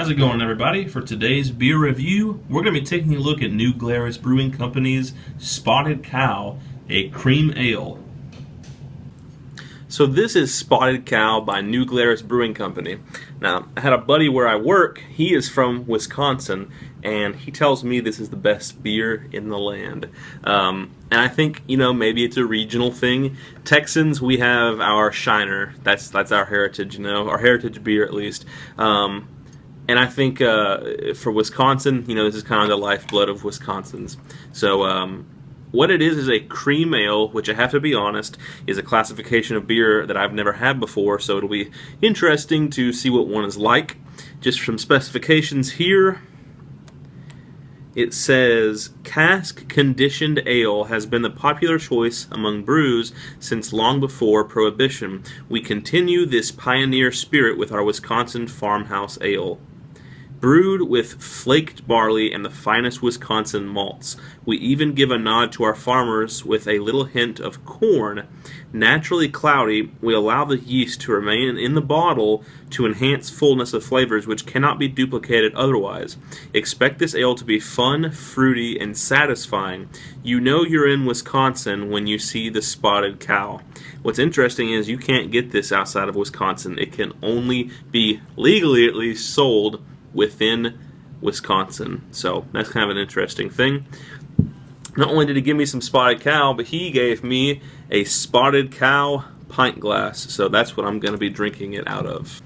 How's it going, everybody? For today's beer review, we're going to be taking a look at New Glarus Brewing Company's Spotted Cow, a cream ale. So this is Spotted Cow by New Glarus Brewing Company. Now, I had a buddy where I work. He is from Wisconsin, and he tells me this is the best beer in the land. And I think, maybe it's a regional thing. Texans, we have our Shiner. That's our heritage, our heritage beer at least. And I think for Wisconsin, this is kind of the lifeblood of Wisconsin's. So what it is a cream ale, which I have to be honest, is a classification of beer that I've never had before, so it'll be interesting to see what one is like. Just some specifications here. It says, cask-conditioned ale has been the popular choice among brews since long before Prohibition. We continue this pioneer spirit with our Wisconsin Farmhouse Ale. Brewed with flaked barley and the finest Wisconsin malts. We even give a nod to our farmers with a little hint of corn. Naturally cloudy, we allow the yeast to remain in the bottle to enhance fullness of flavors which cannot be duplicated otherwise. Expect this ale to be fun, fruity, and satisfying. You know you're in Wisconsin when you see the Spotted Cow. What's interesting is you can't get this outside of Wisconsin. It can only be, legally at least, sold within Wisconsin. So that's kind of an interesting thing. Not only did he give me some Spotted Cow, but he gave me a Spotted Cow pint glass. So that's what I'm going to be drinking it out of.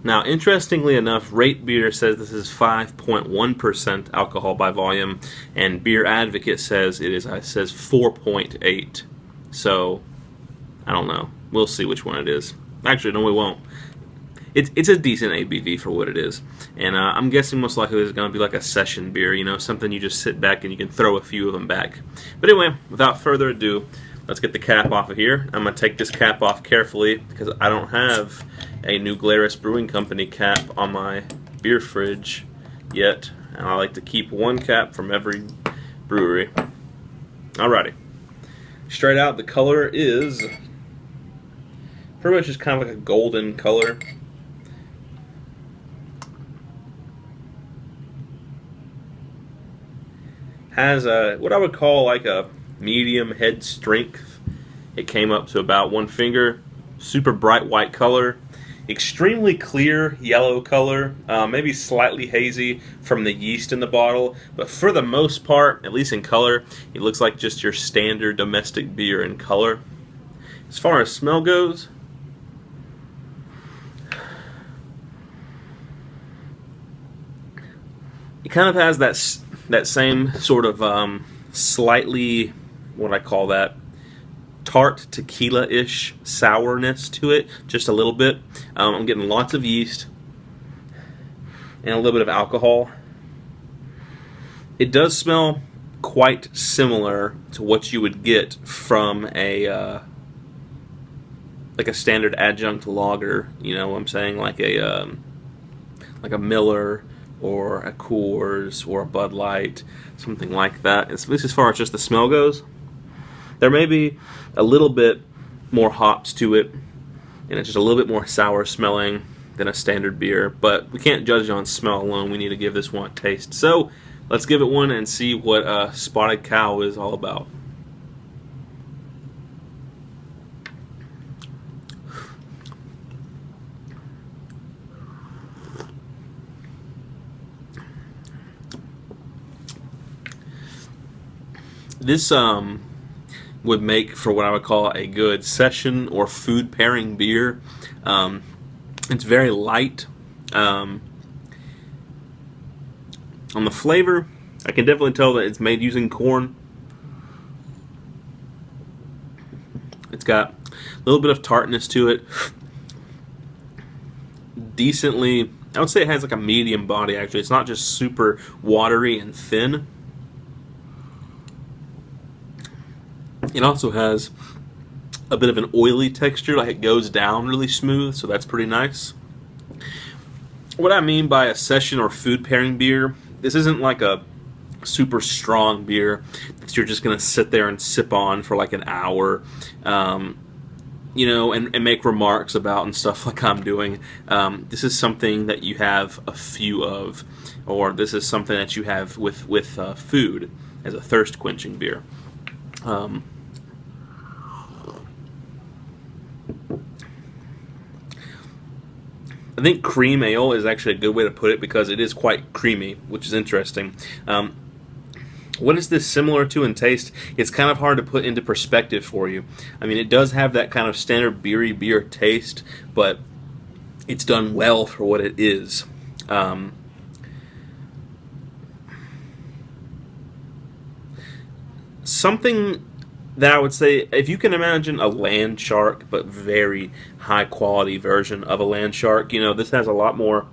Now, interestingly enough, Rate Beer says this is 5.1% alcohol by volume, and Beer Advocate says it says 4.8. So I don't know. We'll see which one it is. Actually, no, we won't. It's a decent ABV for what it is. And I'm guessing most likely it's going to be like a session beer, something you just sit back and you can throw a few of them back. But anyway, without further ado, let's get the cap off of here. I'm going to take this cap off carefully because I don't have a New Glarus Brewing Company cap on my beer fridge yet. And I like to keep one cap from every brewery. Alrighty. Straight out, the color is pretty much just kind of like a golden color. Has what I would call like a medium head strength. It came up to about one finger. Super bright white color. Extremely clear yellow color. Maybe slightly hazy from the yeast in the bottle. But for the most part, at least in color, it looks like just your standard domestic beer in color. As far as smell goes, it kind of has that same sort of slightly, what I call that, tart tequila-ish sourness to it, just a little bit. I'm getting lots of yeast and a little bit of alcohol. It does smell quite similar to what you would get from a like a standard adjunct lager. You know what I'm saying, like a Miller or a Coors or a Bud Light, something like that. At least as far as just the smell goes. There may be a little bit more hops to it, and it's just a little bit more sour smelling than a standard beer, but we can't judge on smell alone. We need to give this one a taste. So let's give it one and see what Spotted Cow is all about. This would make for what I would call a good session or food pairing beer. It's very light. On the flavor, I can definitely tell that it's made using corn. It's got a little bit of tartness to it. Decently, I would say it has like a medium body actually. It's not just super watery and thin. It also has a bit of an oily texture, like it goes down really smooth, so that's pretty nice. What I mean by a session or food pairing beer, this isn't like a super strong beer that you're just going to sit there and sip on for like an hour. you know, and make remarks about and stuff like I'm doing. This is something that you have a few of, or this is something that you have with food as a thirst quenching beer. I think cream ale is actually a good way to put it because it is quite creamy, which is interesting. What is this similar to in taste? It's kind of hard to put into perspective for you. I mean, it does have that kind of standard beery beer taste, but it's done well for what it is. Something that I would say, if you can imagine a land shark, but very high quality version of a land shark, you know, this has a lot more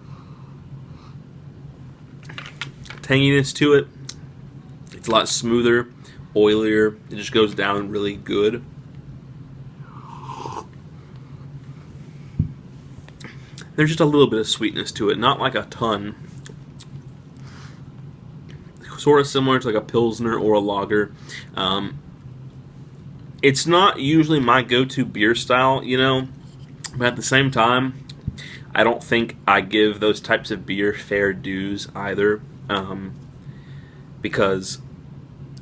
tanginess to it. It's a lot smoother, oilier. It just goes down really good. There's just a little bit of sweetness to it, not like a ton. Sort of similar to like a Pilsner or a lager. It's not usually my go-to beer style, you know, but at the same time, I don't think I give those types of beer fair dues either, because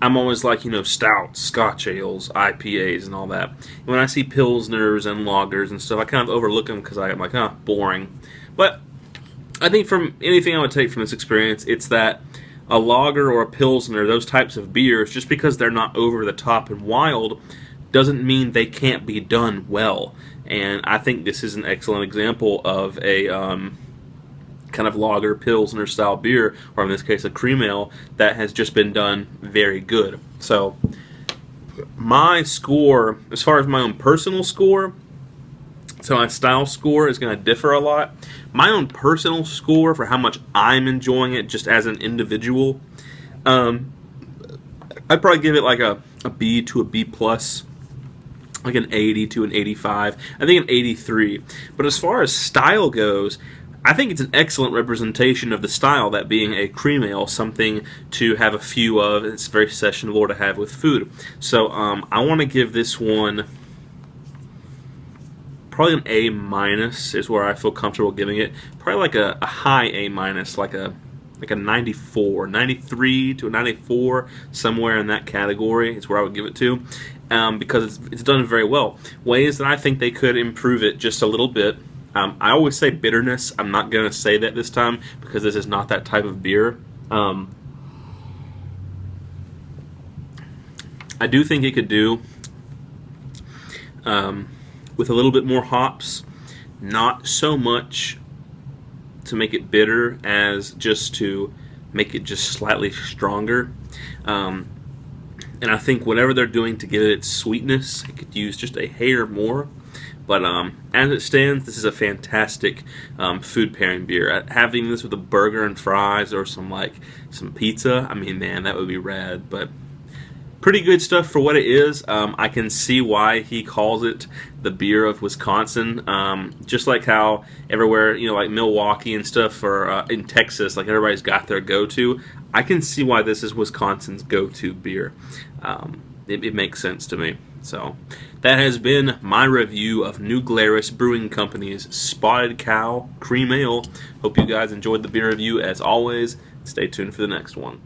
I'm always like, you know, stouts, Scotch ales, IPAs, and all that. And when I see Pilsners and lagers and stuff, I kind of overlook them because I'm like, boring. But I think from anything I would take from this experience, it's that a lager or a Pilsner, those types of beers, just because they're not over the top and wild, doesn't mean they can't be done well. And I think this is an excellent example of a kind of lager, Pilsner style beer, or in this case a cream ale, that has just been done very good. So my score, as far as my own personal score, so my style score is going to differ a lot. My own personal score for how much I'm enjoying it just as an individual, I'd probably give it like a B to a B plus, like an 80 to an 85. I think an 83. But as far as style goes, I think it's an excellent representation of the style, that being a cream ale, something to have a few of. It's very sessionable to have with food. So I want to give this one probably an A minus is where I feel comfortable giving it. Probably like a high A minus, like a 94, 93 to a 94, somewhere in that category is where I would give it to, because it's done very well. Ways that I think they could improve it just a little bit. I always say bitterness. I'm not going to say that this time because this is not that type of beer. I do think it could do with a little bit more hops, not so much to make it bitter as just to make it just slightly stronger. And I think whatever they're doing to give it its sweetness, it could use just a hair more. But as it stands, this is a fantastic food pairing beer. Having this with a burger and fries or some pizza, I mean, man, that would be rad. But pretty good stuff for what it is. I can see why he calls it the beer of Wisconsin. Just like how everywhere, you know, like Milwaukee and stuff, or in Texas, like everybody's got their go-to. I can see why this is Wisconsin's go-to beer. It makes sense to me. So that has been my review of New Glarus Brewing Company's Spotted Cow Cream Ale. Hope you guys enjoyed the beer review as always. Stay tuned for the next one.